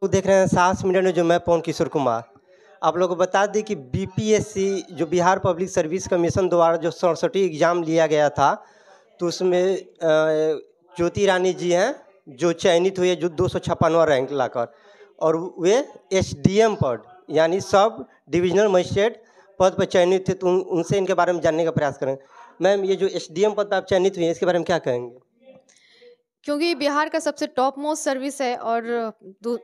तो देख रहे हैं साहस मिनट में, जो मैं पवन किशोर कुमार आप लोगों को बता दें कि बीपीएससी जो बिहार पब्लिक सर्विस कमीशन द्वारा जो 67 एग्जाम लिया गया था, तो उसमें ज्योति रानी जी हैं जो चयनित हुए, जो 256वां रैंक लाकर, और वे एसडीएम पद यानी सब डिविजनल मजिस्ट्रेट पद पर चयनित थे। तो उनसे इनके बारे में जानने का प्रयास करें। मैम, ये जो एसडीएम पद पर आप चयनित हुए हैं, इसके बारे में क्या कहेंगे? क्योंकि बिहार का सबसे टॉप मोस्ट सर्विस है और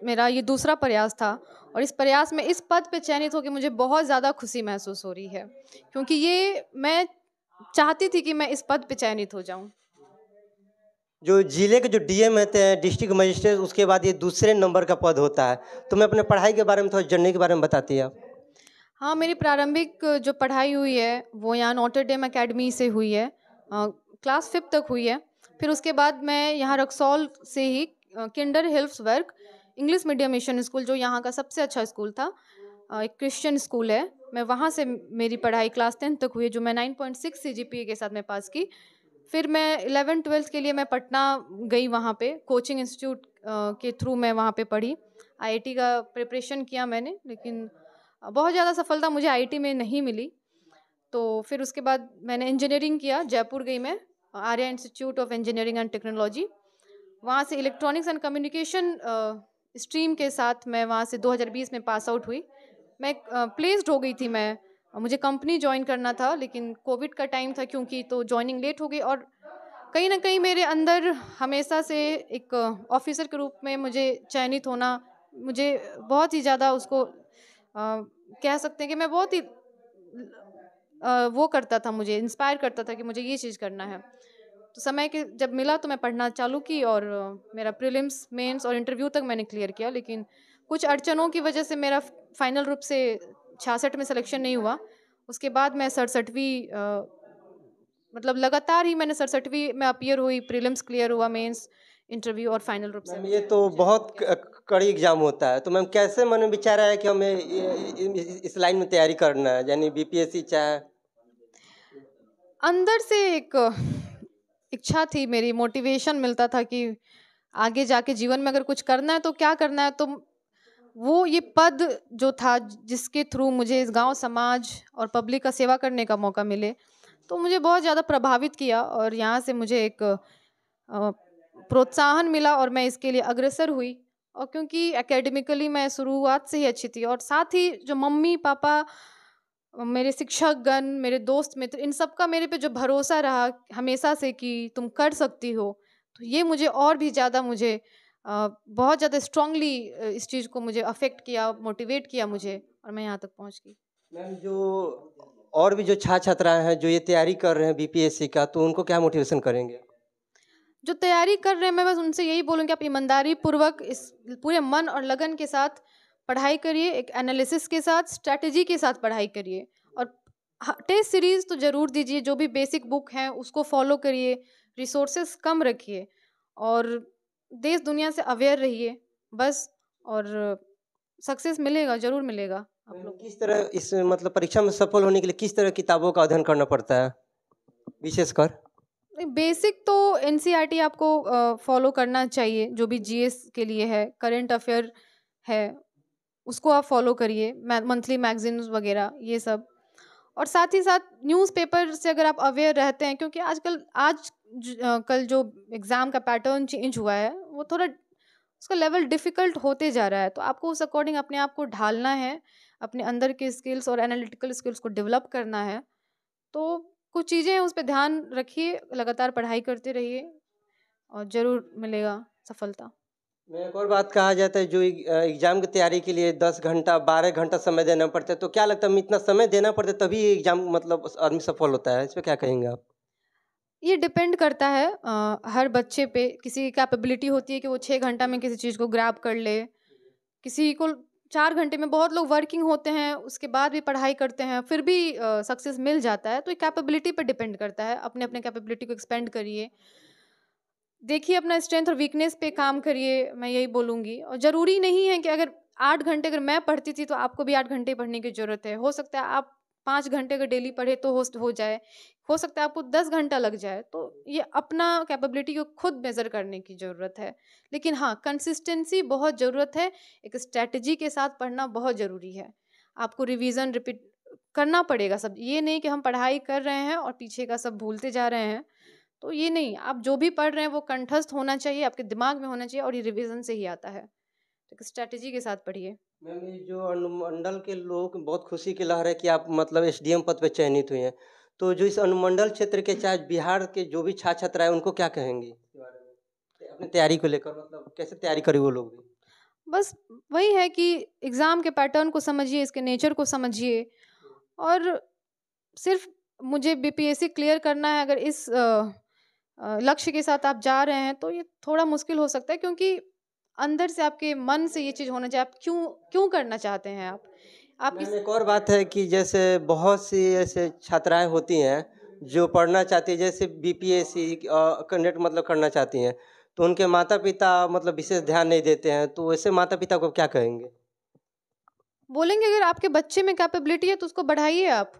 मेरा ये दूसरा प्रयास था, और इस प्रयास में इस पद पे चयनित होकर मुझे बहुत ज़्यादा खुशी महसूस हो रही है, क्योंकि ये मैं चाहती थी कि मैं इस पद पे चयनित हो जाऊं। जो जिले के जो डीएम होते हैं, डिस्ट्रिक्ट मजिस्ट्रेट, उसके बाद ये दूसरे नंबर का पद होता है। तो मैं अपने पढ़ाई के बारे में थोड़ा जानने के बारे में बताती है आप। हाँ, मेरी प्रारंभिक जो पढ़ाई हुई है वो यहाँ नोटर डेम अकेडमी से हुई है, क्लास 5 तक हुई है। फिर उसके बाद मैं यहाँ रक्सौल से ही Kinder Hilfsberg English medium mission school, जो यहाँ का सबसे अच्छा स्कूल था, एक क्रिश्चियन स्कूल है, मैं वहाँ से मेरी पढ़ाई क्लास 10 तक हुई है, जो मैं 9.6 सीजीपीए के साथ मैं पास की। फिर मैं 11-12 के लिए मैं पटना गई, वहाँ पे कोचिंग इंस्टीट्यूट के थ्रू मैं वहाँ पे पढ़ी, आईआईटी का प्रिपरेशन किया मैंने, लेकिन बहुत ज़्यादा सफलता मुझे आईआईटी में नहीं मिली। तो फिर उसके बाद मैंने इंजीनियरिंग किया, जयपुर गई मैं, Arya institute of engineering and technology, वहाँ से इलेक्ट्रॉनिक्स एंड कम्युनिकेशन स्ट्रीम के साथ मैं वहाँ से 2020 में पास आउट हुई। मैं प्लेस्ड हो गई थी, मैं मुझे कंपनी ज्वाइन करना था, लेकिन कोविड का टाइम था क्योंकि, तो ज्वाइनिंग लेट हो गई, और कहीं ना कहीं मेरे अंदर हमेशा से एक ऑफिसर के रूप में मुझे चयनित होना, मुझे बहुत ही ज़्यादा उसको कह सकते हैं कि मैं बहुत ही वो करता था, मुझे इंस्पायर करता था कि मुझे ये चीज़ करना है। तो समय के जब मिला तो मैं पढ़ना चालू की, और मेरा प्रीलिम्स, मेंस और इंटरव्यू तक मैंने क्लियर किया, लेकिन कुछ अड़चनों की वजह से मेरा फाइनल रूप से 66 में सिलेक्शन नहीं हुआ। उसके बाद मैं 67वीं मतलब लगातार ही मैंने 67वीं में अपीयर हुई, प्रीलिम्स क्लियर हुआ, मेंस, इंटरव्यू और फाइनल रूप से। मैम, ये तो बहुत कड़ी एग्जाम होता है। तो मैम, कैसे मन में विचार आया कि हमें इस लाइन में तैयारी करना है, यानी बीपीएससी चाहे? अंदर से एक इच्छा थी मेरी, मोटिवेशन मिलता था कि आगे जाके जीवन में अगर कुछ करना है तो क्या करना है। तो वो ये पद जो था, जिसके थ्रू मुझे इस गांव समाज और पब्लिक का सेवा करने का मौका मिले, तो मुझे बहुत ज़्यादा प्रभावित किया, और यहाँ से मुझे एक प्रोत्साहन मिला और मैं इसके लिए अग्रसर हुई। और क्योंकि एकेडमिकली मैं शुरुआत से ही अच्छी थी, और साथ ही जो मम्मी पापा, मेरे शिक्षकगण, मेरे दोस्त मित्र, इन सब का मेरे पे जो भरोसा रहा हमेशा से कि तुम कर सकती हो, तो ये मुझे और भी ज़्यादा मुझे बहुत ज़्यादा स्ट्रांगली इस चीज़ को मुझे अफेक्ट किया, मोटिवेट किया मुझे, और मैं यहाँ तक पहुँच गई। मैम, जो और भी जो छात्र छात्राएं हैं जो ये तैयारी कर रहे हैं बीपीएससी का, तो उनको क्या मोटिवेशन करेंगे? जो तैयारी कर रहे हैं, मैं बस उनसे यही बोलूँगी, आप ईमानदारी पूर्वक इस पूरे मन और लगन के साथ पढ़ाई करिए, एक एनालिसिस के साथ, स्ट्रैटेजी के साथ पढ़ाई करिए, और टेस्ट सीरीज़ तो ज़रूर दीजिए, जो भी बेसिक बुक हैं उसको फॉलो करिए, रिसोर्सेस कम रखिए, और देश दुनिया से अवेयर रहिए बस, और सक्सेस मिलेगा, ज़रूर मिलेगा आप मैम, लोग को। किस तरह इस मतलब परीक्षा में सफल होने के लिए किस तरह किताबों का अध्ययन करना पड़ता है विशेषकर? बेसिक तो एनसीईआरटी आपको फॉलो करना चाहिए, जो भी जीएस के लिए है, करंट अफेयर है, उसको आप फॉलो करिए, मंथली मैगजीन्स वगैरह ये सब, और साथ ही साथ न्यूज़पेपर से अगर आप अवेयर रहते हैं, क्योंकि कल जो एग्ज़ाम का पैटर्न चेंज हुआ है, वो थोड़ा उसका लेवल डिफ़िकल्ट होते जा रहा है, तो आपको उस अकॉर्डिंग अपने आप को ढालना है, अपने अंदर के स्किल्स और एनालिटिकल स्किल्स को डेवलप करना है। तो कुछ चीज़ें हैं, उस पे ध्यान रखिए, लगातार पढ़ाई करते रहिए, और ज़रूर मिलेगा सफलता। मैं एक और बात कहा जाता है, जो एग्जाम की तैयारी के लिए 10 घंटा 12 घंटा समय देना पड़ता है, तो क्या लगता है इतना समय देना पड़ता है तभी एग्जाम मतलब आदमी सफल होता है? इस पे क्या कहेंगे आप? ये डिपेंड करता है हर बच्चे पे, किसी की कैपेबिलिटी होती है कि वो 6 घंटा में किसी चीज़ को ग्रैब कर ले, किसी को 4 घंटे में, बहुत लोग वर्किंग होते हैं उसके बाद भी पढ़ाई करते हैं फिर भी सक्सेस मिल जाता है। तो ये कैपेबिलिटी पे डिपेंड करता है, अपने अपने कैपेबिलिटी को एक्सपेंड करिए, देखिए अपना स्ट्रेंथ और वीकनेस पे काम करिए, मैं यही बोलूँगी। और ज़रूरी नहीं है कि अगर 8 घंटे अगर मैं पढ़ती थी तो आपको भी 8 घंटे पढ़ने की ज़रूरत है, हो सकता है आप 5 घंटे अगर डेली पढ़े तो हो जाए, हो सकता है आपको 10 घंटा लग जाए। तो ये अपना कैपेबिलिटी को खुद मेज़र करने की ज़रूरत है। लेकिन हाँ, कंसिस्टेंसी बहुत ज़रूरत है, एक स्ट्रैटेजी के साथ पढ़ना बहुत ज़रूरी है। आपको रिवीज़न रिपीट करना पड़ेगा सब, ये नहीं कि हम पढ़ाई कर रहे हैं और पीछे का सब भूलते जा रहे हैं। तो ये नहीं, आप जो भी पढ़ रहे हैं वो कंठस्थ होना चाहिए, आपके दिमाग में होना चाहिए, और ये रिवीजन से ही आता है। तो एक स्ट्रैटेजी के साथ पढ़िए। मैम, ये जो अनुमंडल के लोग, बहुत खुशी की लहर है कि आप मतलब एसडीएम पद पे चयनित हुए हैं। तो जो इस अनुमंडल क्षेत्र के, चाहे बिहार के जो भी छात्र छात्रा है, उनको क्या कहेंगे इसके बारे में, अपनी तैयारी को लेकर, मतलब कैसे तैयारी करी वो लोग भी? बस वही है कि एग्ज़ाम के पैटर्न को समझिए, इसके नेचर को समझिए, और सिर्फ मुझे बीपीएससी क्लियर करना है, अगर इस लक्ष्य के साथ आप जा रहे हैं तो ये थोड़ा मुश्किल हो सकता है, क्योंकि अंदर से आपके मन से ये चीज़ होना चाहिए, आप क्यों क्यों करना चाहते हैं आप मैम, एक और बात है कि जैसे बहुत सी ऐसे छात्राएं होती हैं जो पढ़ना चाहती है, जैसे बीपीएससी कैंडिडेट मतलब करना चाहती हैं, तो उनके माता पिता मतलब विशेष ध्यान नहीं देते हैं, तो वैसे माता पिता को क्या कहेंगे? बोलेंगे अगर आपके बच्चे में कैपेबिलिटी है तो उसको बढ़ाइए आप।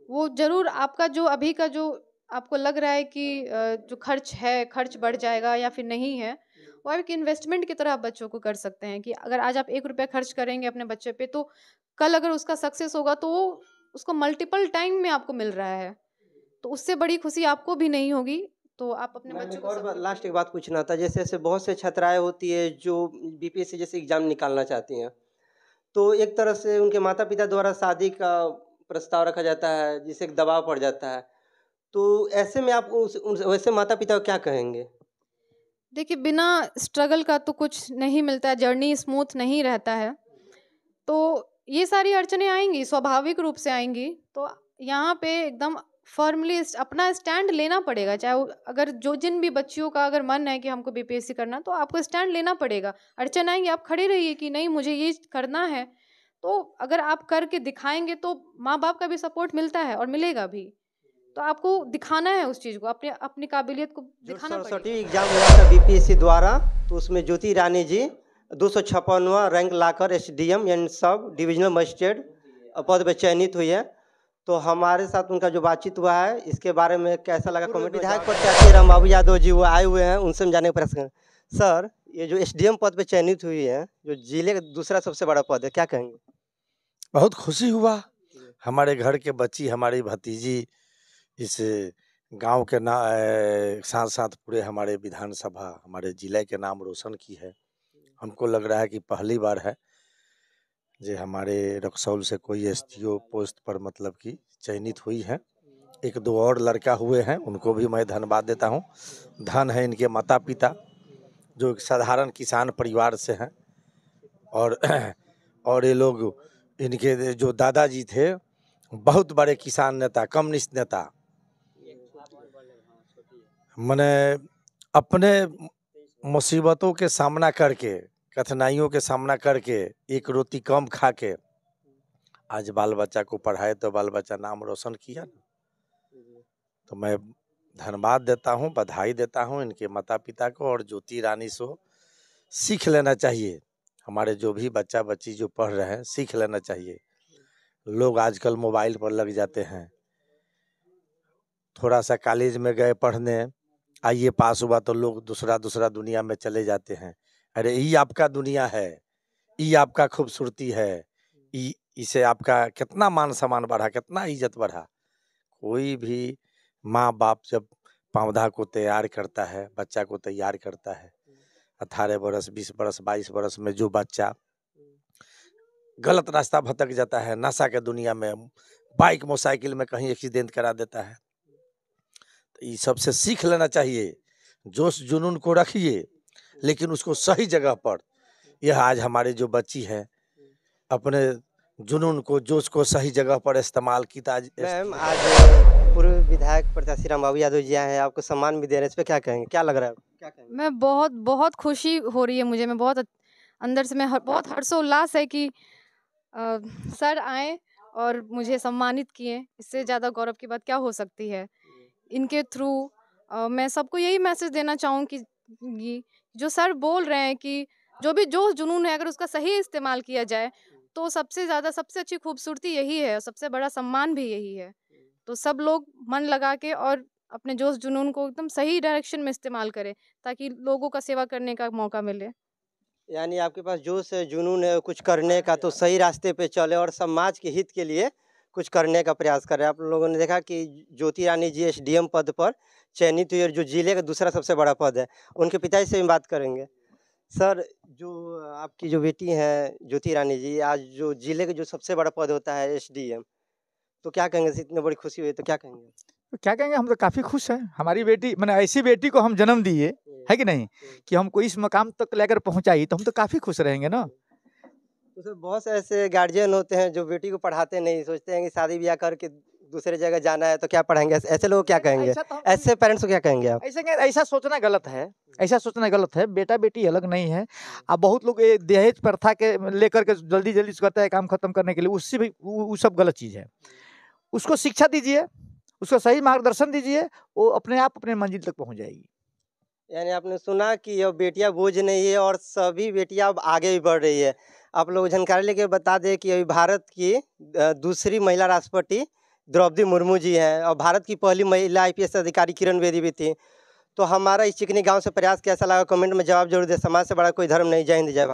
वो ज़रूर आपका जो अभी का जो आपको लग रहा है कि जो खर्च है, खर्च बढ़ जाएगा या फिर नहीं है, वो आप एक इन्वेस्टमेंट की तरह आप बच्चों को कर सकते हैं कि अगर आज आप 1 रुपया खर्च करेंगे अपने बच्चे पे, तो कल अगर उसका सक्सेस होगा तो वो उसको मल्टीपल टाइम में आपको मिल रहा है। तो उससे बड़ी खुशी आपको भी नहीं होगी। तो आप अपने मैम, बच्चों एक को और सपोर्ट लास्ट करिए। एक बात पूछना था, जैसे ऐसे बहुत से छात्राएं होती है जो बीपीएससी जैसे एग्जाम निकालना चाहती हैं, तो एक तरह से उनके माता पिता द्वारा शादी का प्रस्ताव रखा जाता है, जिससे एक दबाव पड़ जाता है। तो ऐसे में आप वैसे माता पिता को क्या कहेंगे? देखिए, बिना स्ट्रगल का तो कुछ नहीं मिलता है, जर्नी स्मूथ नहीं रहता है। तो ये सारी अड़चनें आएँगी, स्वाभाविक रूप से आएँगी। तो यहाँ पे एकदम फ़र्मली अपना स्टैंड लेना पड़ेगा। चाहे वो अगर जो जिन भी बच्चियों का अगर मन है कि हमको बीपीएससी करना है, तो आपको स्टैंड लेना पड़ेगा। अड़चन आएँगी, आप खड़े रहिए कि नहीं मुझे ये करना है। तो अगर आप करके दिखाएँगे तो माँ-बाप का भी सपोर्ट मिलता है और मिलेगा भी। तो आपको दिखाना है उस चीज़ को, अपनी अपनी काबिलियत को जो दिखाना 67 पड़ेगा। एग्जाम हुआ था बीपीएससी द्वारा, तो उसमें ज्योति रानी जी 256वां रैंक लाकर एसडीएम यानी सब डिविजनल मजिस्ट्रेट पद पर चयनित हुई है। तो हमारे साथ उनका जो बातचीत हुआ है, इसके बारे में कैसा लगा कमेंट। विधायक प्रत्याशी रामबाबू यादव जी वो आए हुए हैं, उनसे हम जाने का प्रयास करें। सर, ये जो एसडीएम पद पे चयनित हुई है, जो जिले का दूसरा सबसे बड़ा पद है, क्या कहेंगे? बहुत खुशी हुआ। हमारे घर के बच्ची, हमारी भतीजी इस गाँव के साथ-साथ पूरे हमारे विधानसभा, हमारे जिले के नाम रोशन की है। हमको लग रहा है कि पहली बार है जो हमारे रक्सौल से कोई एसडीओ पोस्ट पर मतलब कि चयनित हुई है। 1-2 और लड़का हुए हैं, उनको भी मैं धन्यवाद देता हूँ। धन है इनके माता-पिता, जो एक साधारण किसान परिवार से हैं, और और ये लोग, इनके जो दादाजी थे, बहुत बड़े किसान नेता, कम्युनिस्ट नेता। मने अपने मुसीबतों के सामना करके, कठिनाइयों के सामना करके, एक रोटी कम खा के आज बाल बच्चा को पढ़ाए, तो बाल बच्चा नाम रोशन किया ना। तो मैं धन्यवाद देता हूँ, बधाई देता हूँ इनके माता पिता को, और ज्योति रानी से सीख लेना चाहिए। हमारे जो भी बच्चा बच्ची जो पढ़ रहे हैं, सीख लेना चाहिए। लोग आजकल मोबाइल पर लग जाते हैं। थोड़ा सा कॉलेज में गए पढ़ने, आईए पास हुआ तो लोग दूसरा दुनिया में चले जाते हैं। अरे ये आपका दुनिया है, ये आपका खूबसूरती है, इसे आपका कितना मान सम्मान बढ़ा, कितना इज्जत बढ़ा। कोई भी माँ बाप जब पौधा को तैयार करता है, बच्चा को तैयार करता है, 18 बरस, 20 बरस, 22 बरस में जो बच्चा गलत रास्ता भटक जाता है, नशा के दुनिया में, बाइक मोटरसाइकिल में कहीं एक्सीडेंट करा देता है, तो ये सबसे सीख लेना चाहिए। जोश जुनून को रखिए, लेकिन उसको सही जगह पर। यह आज हमारे जो बच्ची है, अपने जुनून को, जोश को सही जगह पर इस्तेमाल की। मैम, आज पूर्व विधायक प्रत्याशी रामबाबू यादव जी आए हैं, आपको सम्मान भी दे रहे हैं, इस पे क्या कहेंगे? क्या लग रहा है? क्या कहेंगे? मैं बहुत बहुत खुशी हो रही है मुझे, मैं बहुत अंदर से मैं बहुत हर्षोल्लास है कि सर आए और मुझे सम्मानित किए। इससे ज़्यादा गौरव की बात क्या हो सकती है। इनके थ्रू मैं सबको यही मैसेज देना चाहूँगी कि जो सर बोल रहे हैं कि जो भी जोश जुनून है, अगर उसका सही इस्तेमाल किया जाए तो सबसे ज़्यादा सबसे अच्छी खूबसूरती यही है, सबसे बड़ा सम्मान भी यही है। तो सब लोग मन लगा के और अपने जोश जुनून को एकदम सही डायरेक्शन में इस्तेमाल करें, ताकि लोगों का सेवा करने का मौका मिले। यानी आपके पास जोश है, जुनून है कुछ करने का, तो सही रास्ते पे चले और समाज के हित के लिए कुछ करने का प्रयास करें। आप लोगों ने देखा कि ज्योति रानी जी एसडीएम पद पर चयनित हुई और जो जिले का दूसरा सबसे बड़ा पद है, उनके पिताजी से भी बात करेंगे। सर, जो आपकी जो बेटी हैं ज्योति रानी जी, आज जो जिले का जो सबसे बड़ा पद होता है एसडीएम, तो क्या कहेंगे? इतनी बड़ी खुशी हुई तो क्या कहेंगे? तो क्या कहेंगे, हम तो काफ़ी खुश हैं। हमारी बेटी मैंने ऐसी बेटी को हम जन्म दिए, है कि नहीं, कि हमको इस मकाम तक लेकर पहुंचाई, तो हम तो काफ़ी खुश रहेंगे ना। तो सर, बहुत से ऐसे गार्जियन होते हैं जो बेटी को पढ़ाते नहीं, सोचते हैं कि शादी ब्याह करके दूसरे जगह जाना है तो क्या पढ़ाएंगे, ऐसे लोग क्या कहेंगे? ऐसा तो हम ऐसे पेरेंट्स को क्या कहेंगे आप? ऐसा सोचना गलत है, ऐसा सोचना गलत है। बेटा बेटी अलग नहीं है। अब बहुत लोग ये दहेज प्रथा के लेकर के जल्दी जल्दी करता है काम खत्म करने के लिए, उससे भी वो सब गलत चीज़ है। उसको शिक्षा दीजिए, उसको सही मार्गदर्शन दीजिए, वो अपने आप अपने मंजिल तक पहुंच जाएगी। यानी आपने सुना कि अब बेटियां बोझ नहीं है और सभी बेटियां अब आगे भी बढ़ रही है। आप लोग जानकारी लेके बता दें कि अभी भारत की दूसरी महिला राष्ट्रपति द्रौपदी मुर्मू जी हैं और भारत की पहली महिला आईपीएस अधिकारी किरण बेदी भी थी। तो हमारा इस चिकनी गांव से प्रयास कैसा लगा, कमेंट में जवाब जरूर दें। समाज से बड़ा कोई धर्म नहीं। जय हिंद, जय भारत।